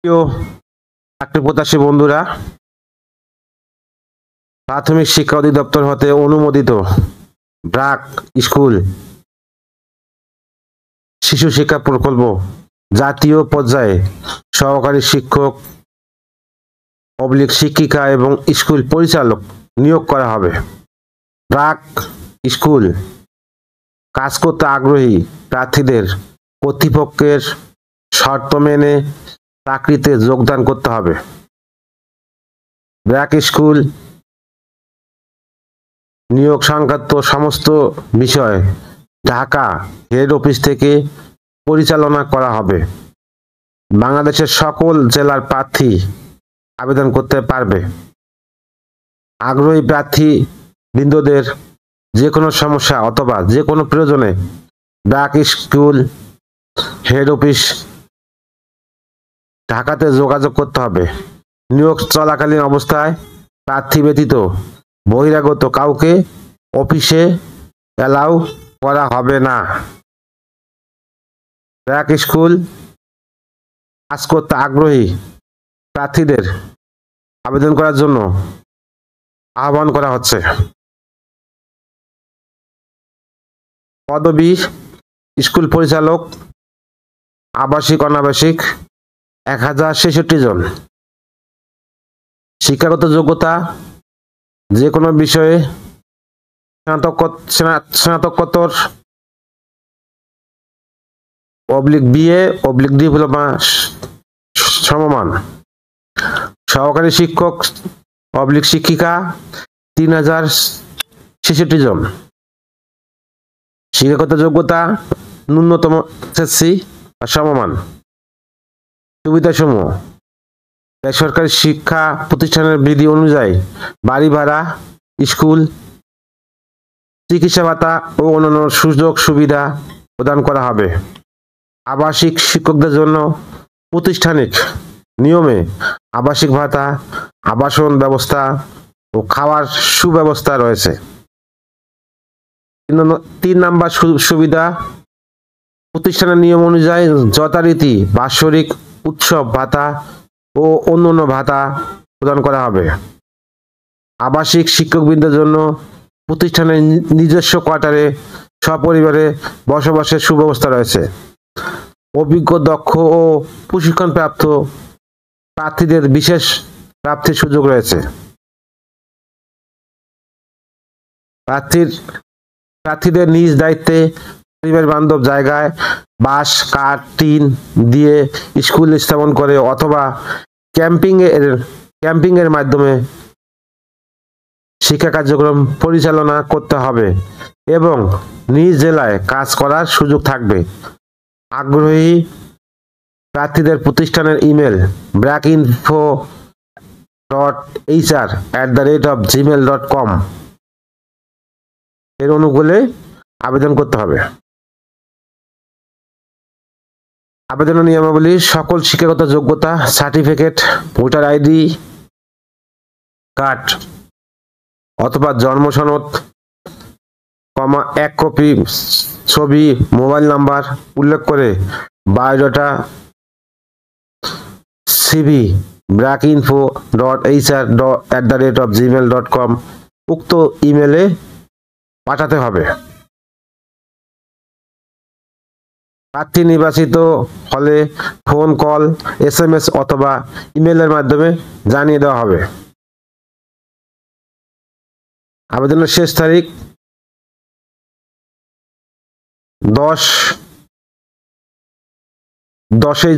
প্রিয় চাকরি প্রত্যাশী বন্ধুরা, প্রাথমিক শিক্ষা অধিদপ্তর হতে অনুমোদিত ব্র্যাক স্কুল শিশু শিক্ষা প্রকল্প জাতীয় পর্যায়ে সহকারী শিক্ষক শিক্ষিকা এবং স্কুল পরিচালক নিয়োগ করা হবে। ব্র্যাক স্কুল কাজ করতে আগ্রহী প্রার্থীদের কর্তৃপক্ষের শর্ত মেনে চাকরিতে যোগদান করতে হবে। ব্র্যাক স্কুল নিয়োগ সংক্রান্ত সমস্ত বিষয় ঢাকা হেড অফিস থেকে পরিচালনা করা হবে। বাংলাদেশের সকল জেলার প্রার্থী আবেদন করতে পারবে। আগ্রহী প্রার্থী বৃন্দদের যে কোনো সমস্যা অথবা যে কোনো প্রয়োজনে ব্র্যাক স্কুল হেড অফিস ঢাকাতে যোগাযোগ করতে হবে। নিয়োগ চলাকালীন অবস্থায় প্রার্থী ব্যতীত বহিরাগত কাউকে অফিসে অ্যালাউ করা হবে না। ব্র্যাক স্কুল কাজ করতে আগ্রহী প্রার্থীদের আবেদন করার জন্য আহ্বান করা হচ্ছে। পদবি স্কুল পরিচালক, আবাসিক অনাবাসিক 1066 জন। শিক্ষাগত যোগ্যতা যে কোনো বিষয়ে স্নাতকোত্তর BA ডিপ্লোমা সমমান। সহকারী শিক্ষক শিক্ষিকা 3066 জন। শিক্ষাগত যোগ্যতা ন্যূনতম SSC সমমান। সুবিধাসমূহ: বেসরকারি শিক্ষা প্রতিষ্ঠানের বিধি অনুযায়ী বাড়ি ভাড়া, স্কুল, চিকিৎসা ভাতা ও অন্যান্য সুযোগ সুবিধা প্রদান করা হবে। আবাসিক শিক্ষকদের জন্য প্রাতিষ্ঠানিক নিয়মে আবাসিক ভাতা, আবাসন ব্যবস্থা ও খাওয়ার সুব্যবস্থা রয়েছে। 3 নম্বর সুবিধা: প্রতিষ্ঠানের নিয়ম অনুযায়ী যথারীতি বাৎসরিক উৎসব ভাতা ও অন্যান্য ভাতা প্রদান করা হবে। আবাসিক শিক্ষকবৃন্দের জন্য প্রতিষ্ঠানের নিজস্ব কোয়ার্টারে সপরিবারে বসবাসের সুব্যবস্থা রয়েছে। অভিজ্ঞ, দক্ষ ও প্রশিক্ষণপ্রাপ্ত প্রার্থীদের বিশেষ প্রাপ্তির সুযোগ রয়েছে। প্রার্থীদের নিজ দায়িত্বে পরিবার বান্ধব জায়গায় বাঁশ, কাঠ, টিন দিয়ে স্কুল স্থাপন করে অথবা ক্যাম্পিং এর মাধ্যমে শিক্ষা কার্যক্রম পরিচালনা করতে হবে এবং নিজ জেলায় কাজ করার সুযোগ থাকবে। আগ্রহী প্রার্থীদের প্রতিষ্ঠানের ইমেল brackinfo.hr@gmail.com এর অনুকূলে আবেদন করতে হবে। আবেদনের নিয়মাবলী: সকল শিক্ষাগত যোগ্যতা সার্টিফিকেট, ভোটার ID কার্ড অথবা জন্ম সনদ, 1 কপি ছবি, মোবাইল নাম্বার উল্লেখ করে বায়োডাটা CV brackinfo.hr@gmail.com উক্ত ইমেলে পাঠাতে হবে। প্রার্থী নির্বাচিত হলে ফোন কল, SMS অথবা ইমেলের মাধ্যমে জানিয়ে দেওয়া হবে। আবেদনের শেষ তারিখ 10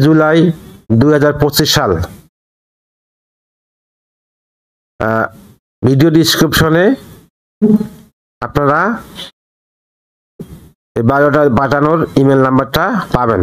জুলাই 2025 সাল। ভিডিও ডিসক্রিপশনে আপনারা বায়োডাটা পাঠানোর ইমেল নাম্বারটা পাবেন।